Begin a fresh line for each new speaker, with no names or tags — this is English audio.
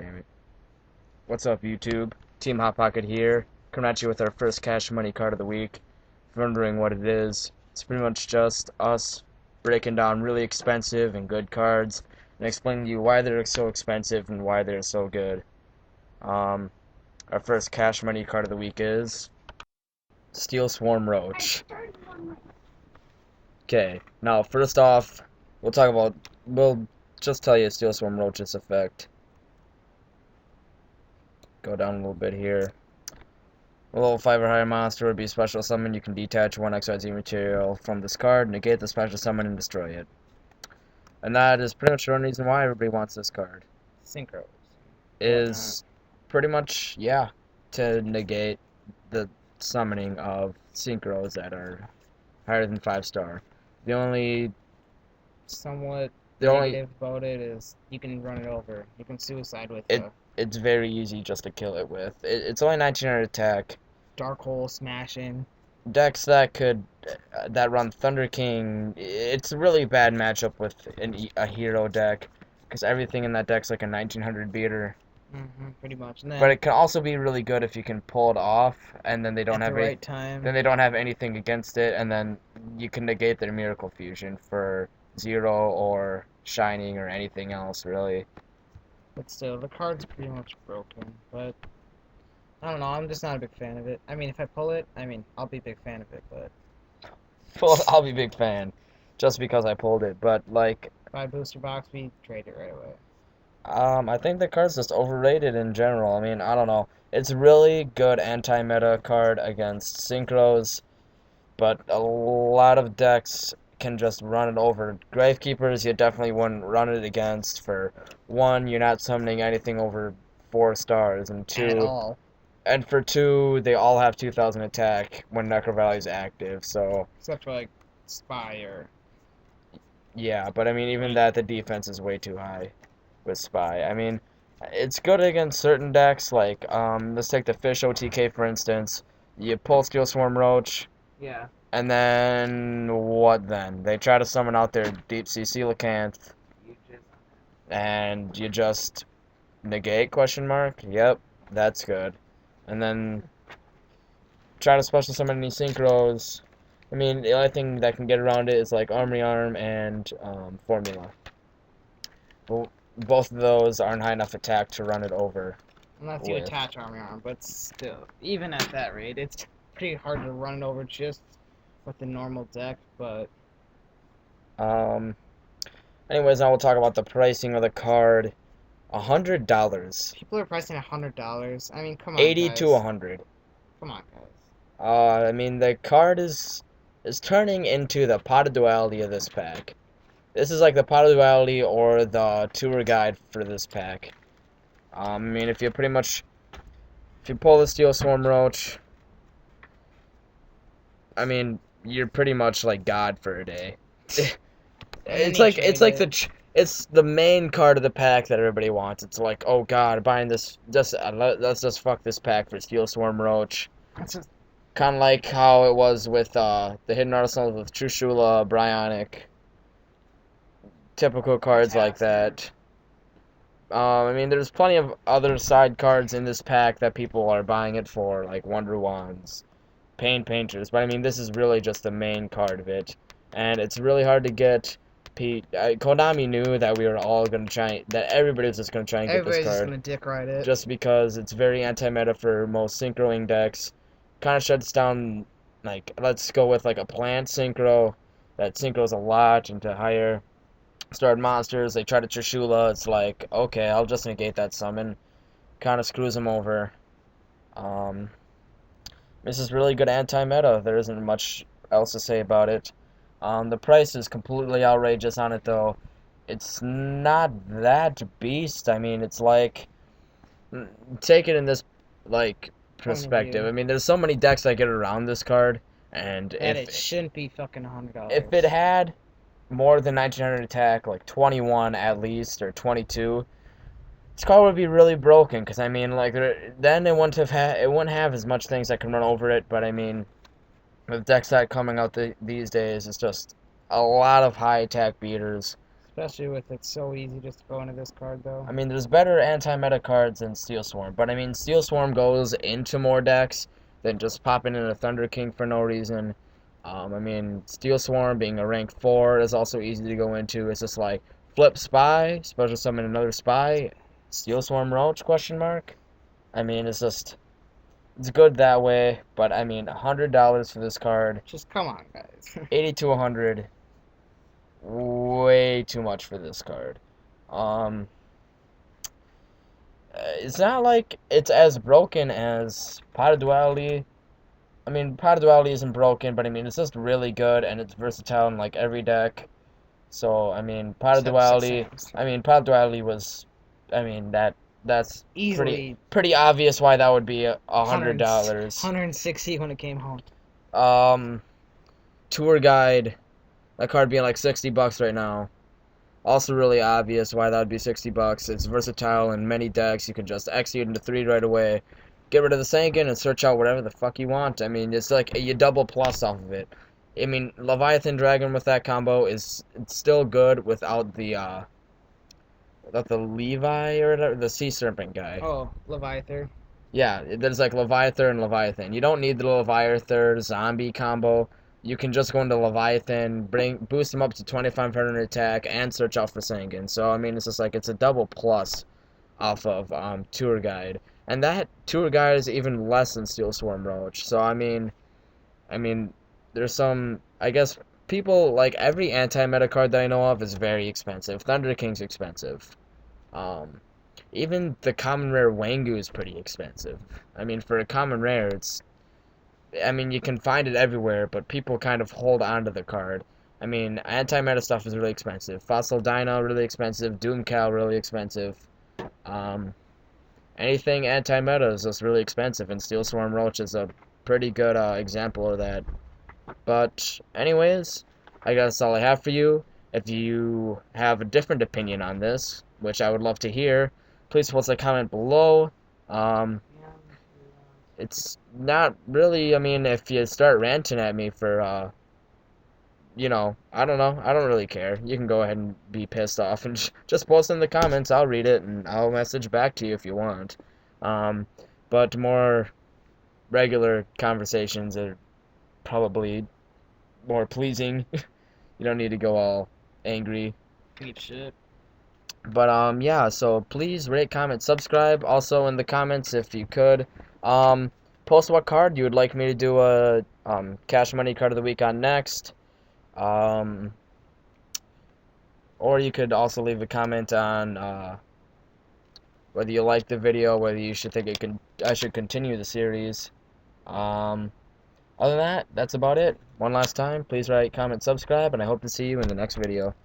damn it. What's up, YouTube? Team Hot Pocket here, coming at you with our first cash money card of the week. If you're wondering what it is, it's pretty much just us breaking down really expensive and good cards and explaining to you why they're so expensive and why they're so good. Our first cash money card of the week is Steelswarm Roach. Okay, now first off, we'll just tell you Steelswarm Roach's effect. Go down a little bit here. A level 5 or higher monster would be special summon. You can detach one XYZ material from this card, negate the special summon, and destroy it. And that is pretty much the only reason why everybody wants this card.
Synchros.
Is pretty much, yeah, to negate the summoning of synchros that are higher than 5-star. The only
Negative about it is you can run it over. You can suicide with it.
It's very easy just to kill it with. It's only 1900 attack.
Dark hole smashing.
Decks that run Thunder King, it's a really bad matchup with a hero deck because everything in that deck's like a 1900 beater.
Pretty much.
But it can also be really good if you can pull it off, and then they don't have
time.
Then they don't have anything against it, and then you can negate their Miracle Fusion for 0 or Shining or anything else really.
But still, the card's pretty much broken. But I don't know. I'm just not a big fan of it. I mean, if I pull it, I'll be a big fan of it. But
Well, I'll be a big fan, just because I pulled it. But like,
buy booster box, we trade it right away.
I think the card's just overrated in general. I mean, I don't know. It's a really good anti-meta card against synchros, but a lot of decks can just run it over. Gravekeepers, you definitely wouldn't run it against. For one, you're not summoning anything over 4 stars, and two,
at all.
And for 2, they all have 2000 attack when Necro Valley is active. So
except for like Spy or
yeah, but I mean, even that, the defense is way too high with Spy. I mean, it's good against certain decks, like, let's take the Fish OTK, for instance. You pull Steelswarm Roach.
Yeah.
And then, what then? They try to summon out their Deep Sea Coelacanth. And you just negate, question mark? Yep, that's good. And then try to special summon any synchros. I mean, the only thing that can get around it is like Armory Arm and Formula. But both of those aren't high enough attack to run it over.
Unless you attach Armory Arm, but still, even at that rate, it's pretty hard to run it over just with the normal deck. But
anyways, now we'll talk about the pricing of the card. $100.
People are pricing $100. I mean, come on,
80
guys.
to 100.
Come on, guys.
I mean, the card is turning into the Pot of Duality of this pack. This is like the Pot of Duality or the tour guide for this pack. I mean, if you pull the Steelswarm Roach, I mean, you're pretty much like God for a day. It's the main card of the pack that everybody wants. It's like, oh God, buying this. Let's just fuck this pack for Steelswarm Roach. Kind of like how it was with the Hidden Arsenal with Trushula, Bryonic. Typical cards like that. I mean, there's plenty of other side cards in this pack that people are buying it for, like Wonder Wands, Painters. But I mean, this is really just the main card of it, and it's really hard to get. Konami knew that we were all gonna that everybody was just gonna try and get this card.
Everybody's just gonna dick ride it.
Just because it's very anti-meta for most synchroing decks. Kind of shuts down, like, let's go with like a plant synchro that synchros a lot into higher starred monsters. They try to Trishula. It's like, okay, I'll just negate that summon. Kind of screws them over. This is really good anti-meta. There isn't much else to say about it. The price is completely outrageous on it, though. It's not that beast. I mean, it's like, take it in this, like, perspective. I mean, there's so many decks that get around this card, and
it shouldn't be fucking $100.
If it had more than 1900 attack, like 21 at least, or 22, this card would be really broken, because, I mean, like, then it wouldn't have as much things that can run over it, but, I mean, with decks that coming out these days, it's just a lot of high attack beaters.
Especially with it's so easy just to go into this card, though.
I mean, there's better anti-meta cards than Steelswarm, but I mean, Steelswarm goes into more decks than just popping in a Thunder King for no reason. I mean, Steelswarm being a rank 4 is also easy to go into. It's just like flip Spy, special summon another Spy, Steelswarm Roach, question mark. I mean, it's good that way, but I mean, $100 for this card,
Just come on, guys.
80 to 100, way too much for this card. Um, it's not like it's as broken as Pot of Duality. I mean, Pot of Duality isn't broken, but I mean, it's just really good and it's versatile in like every deck. So, I mean, Pot of
Except
Duality.
6
I mean, Pot of Duality was. I mean, that's
Easily
pretty obvious why that would be
$100.
$100.
160 when it came home.
Tour Guide. That card being like $60 right now. Also really obvious why that would be $60. It's versatile in many decks. You can just execute into 3 right away. Get rid of the Sankin and search out whatever the fuck you want. I mean, it's like you double plus off of it. I mean, Leviathan Dragon with that combo it's still good without the Levi or whatever, the Sea Serpent guy.
Oh, Leviathan.
Yeah, there's like Leviathan and Leviathan. You don't need the Leviathan zombie combo. You can just go into Leviathan, boost him up to 2,500 attack, and search out for Sankin. So, I mean, it's just like, it's a double plus off of Tour Guide. And that Tour Guide is even less than Steelswarm Roach. So, I mean, there's some, I guess, people, like, every anti-meta card that I know of is very expensive. Thunder King's expensive. Even the common rare Wangu is pretty expensive. I mean, for a common rare, I mean, you can find it everywhere, but people kind of hold on to the card. I mean, anti-meta stuff is really expensive. Fossil Dino, really expensive. Doomcal, really expensive. Anything anti-meta is just really expensive, and Steelswarm Roach is a pretty good example of that. But, anyways, I guess that's all I have for you. If you have a different opinion on this, which I would love to hear, please post a comment below. It's not really, I mean, if you start ranting at me for, you know, I don't know. I don't really care. You can go ahead and be pissed off and just post in the comments. I'll read it and I'll message back to you if you want. But more regular conversations are probably more pleasing. You don't need to go all angry.
Eat shit.
But, yeah, so please rate, comment, subscribe. Also in the comments, if you could, post what card you would like me to do a, Cash Money Card of the Week on next. Or you could also leave a comment on, whether you like the video, whether you should think I should continue the series. Other than that, that's about it. One last time, please rate, comment, subscribe, and I hope to see you in the next video.